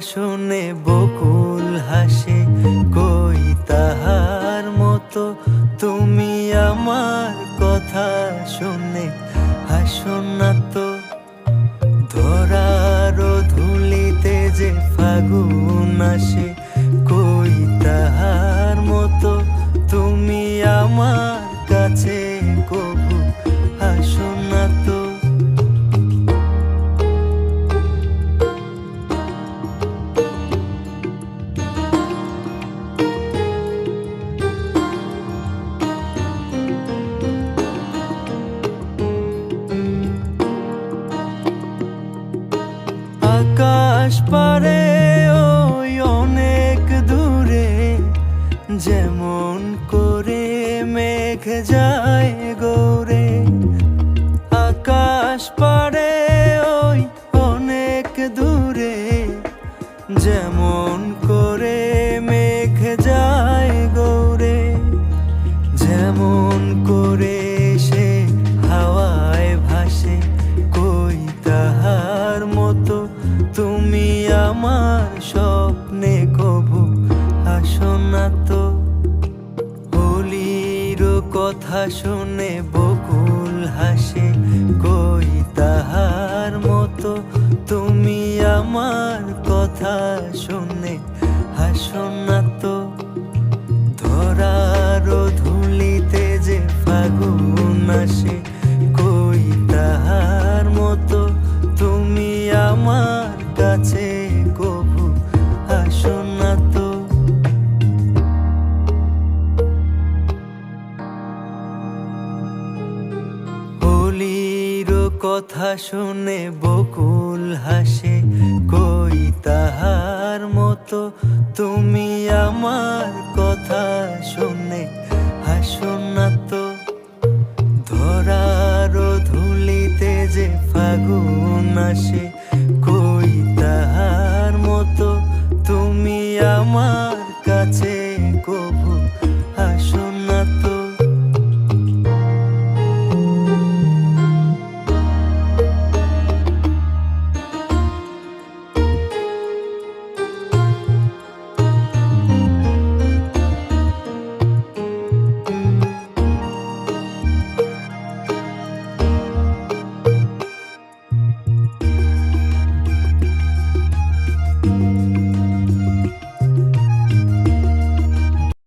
শুনে বকুল হাসে, কই তাহার মতো তুমি আমার কথা শুনে হাসো না তো। ধরার ধুলিতে যে ফাগুন আসে, কই তাহার মতো তুমি আমার কাছে কবু হাসো না তো। আকাশ পারে ওই অনেক দূরে, যেমন করে মেঘ যায় গৌরে। আকাশ পারে ওই অনেক দূরে, যেমন করে মেঘ যায় গৌরে। যেমন করে সে হাওয়ায় ভাসে, কই তাহার মতো তুমি আমার স্বপ্নে কবু হাসো না তো। হোলির কথা শুনে বকুল হাসে, কই তাহার মতো তুমি আমার কথা শুনে হাসো না তো। ধরার ধুলিতে যে ফাগুন আসে, কই তাহার মতো তুমি আমার কাছে কবু হাসো না তো। হোলির কথা শুনে বকুল হাসে, কই তাহার মতো তুমি আমার কথা শুনে হাসো না তো। ধরার ধুলিতে যে ফাগুন আসে, কই তাহার মতো তুমি আমার কাছে কবু